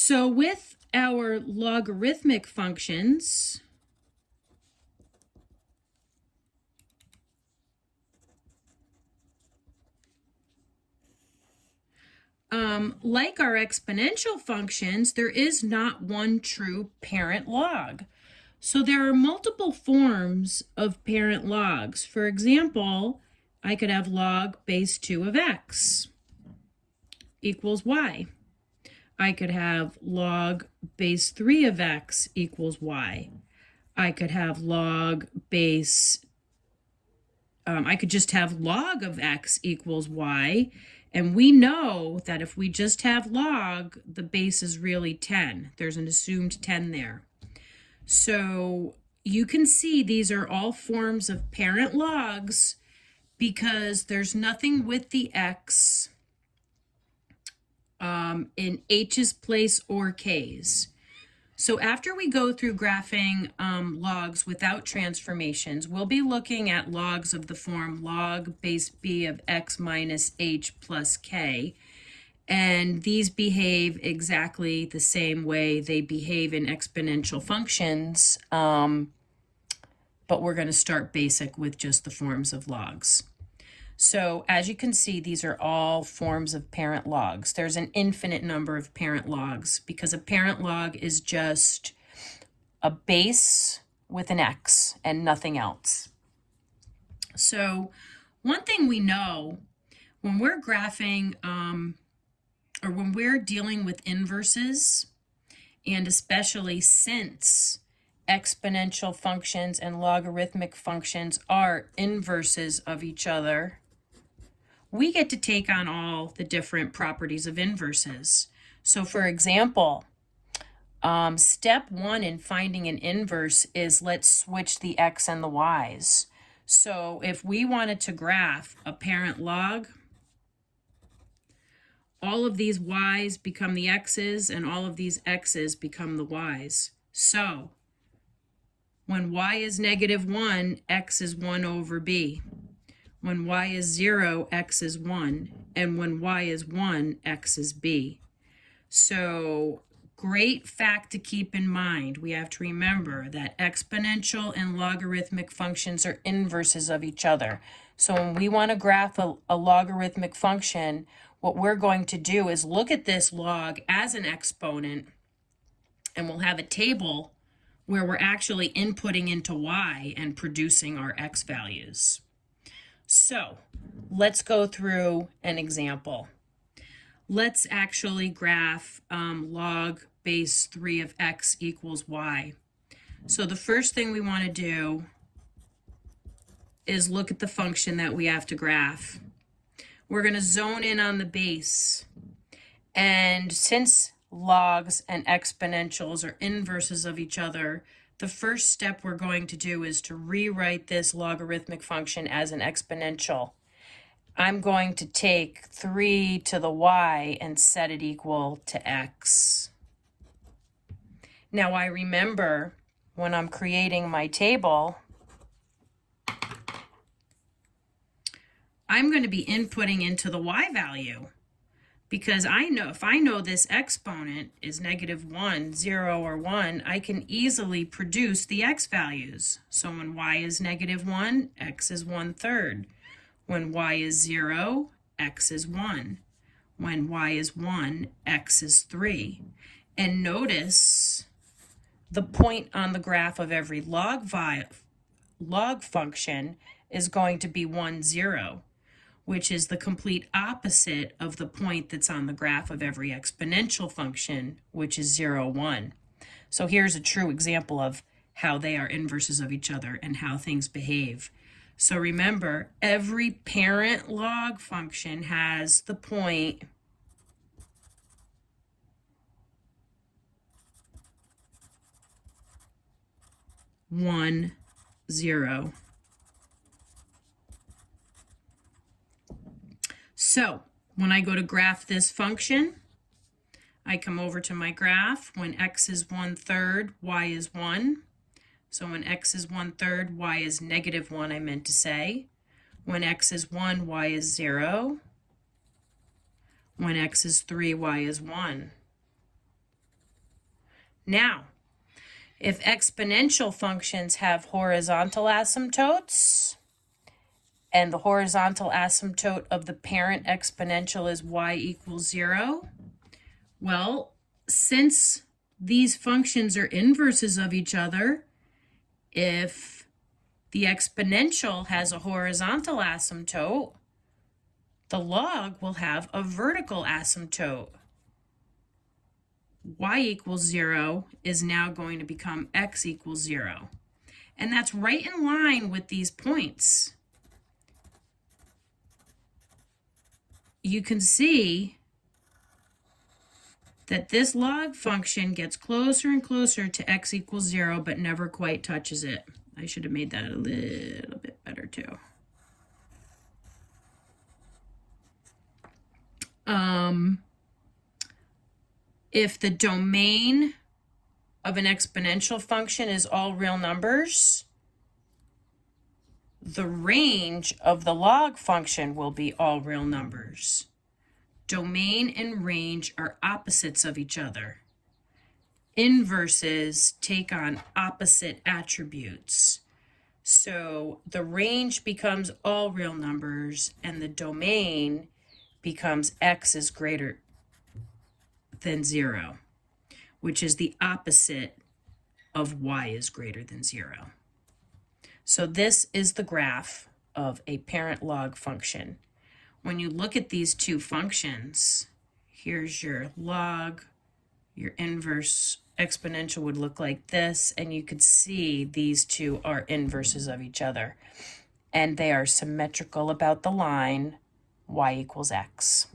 So with our logarithmic functions, like our exponential functions, there is not one true parent log. So there are multiple forms of parent logs. For example, I could have log base 2 of x equals y. I could have log base 3 of x equals y. I could have log base, I could just have log of x equals y. And we know that if we just have log, the base is really 10. There's an assumed 10 there. So you can see these are all forms of parent logs because there's nothing with the x in h's place or k's. So after we go through graphing logs without transformations, we'll be looking at logs of the form log base b of x minus h plus k. And these behave exactly the same way they behave in exponential functions, but we're going to start basic with just the forms of logs. So as you can see, these are all forms of parent logs. There's an infinite number of parent logs because a parent log is just a base with an x and nothing else. So one thing we know when we're graphing or when we're dealing with inverses, and especially since exponential functions and logarithmic functions are inverses of each other, we get to take on all the different properties of inverses. So for example, step 1 in finding an inverse is let's switch the x and the y's. So if we wanted to graph a parent log, all of these y's become the x's and all of these x's become the y's. So when y is -1, x is 1 over b. When y is 0, x is 1. And when y is 1, x is b. So great fact to keep in mind. We have to remember that exponential and logarithmic functions are inverses of each other. So when we want to graph a logarithmic function, what we're going to do is look at this log as an exponent, and we'll have a table where we're actually inputting into y and producing our x values. So let's go through an example. Let's actually graph log base 3 of x equals y. So the first thing we want to do is look at the function that we have to graph. We're going to zone in on the base. And since logs and exponentials are inverses of each other, the first step we're going to do is to rewrite this logarithmic function as an exponential. I'm going to take 3 to the y and set it equal to x. Now I remember when I'm creating my table, I'm going to be inputting into the y value because I know if I know this exponent is -1, 0, or 1, I can easily produce the x values. So when y is -1, x is 1/3. When y is 0, x is 1. When y is 1, x is 3. And notice the point on the graph of every log function is going to be 1, 0, which is the complete opposite of the point that's on the graph of every exponential function, which is 0, 1. So here's a true example of how they are inverses of each other and how things behave. So remember, every parent log function has the point one, 0. So when I go to graph this function, I come over to my graph. When x is 1/3, y is 1. So when x is 1/3, y is -1, I meant to say. When x is 1, y is 0. When x is 3, y is 1. Now, if exponential functions have horizontal asymptotes, and the horizontal asymptote of the parent exponential is y equals 0, well, since these functions are inverses of each other, if the exponential has a horizontal asymptote, the log will have a vertical asymptote. Y equals 0 is now going to become x equals 0. And that's right in line with these points. You can see that this log function gets closer and closer to x equals 0, but never quite touches it. I should have made that a little bit better too. If the domain of an exponential function is all real numbers, the range of the log function will be all real numbers. Domain and range are opposites of each other. Inverses take on opposite attributes. So the range becomes all real numbers, and the domain becomes x is greater than 0, which is the opposite of y is greater than 0. So this is the graph of a parent log function. When you look at these two functions, here's your log, your inverse exponential would look like this, and you could see these two are inverses of each other, and they are symmetrical about the line y equals x.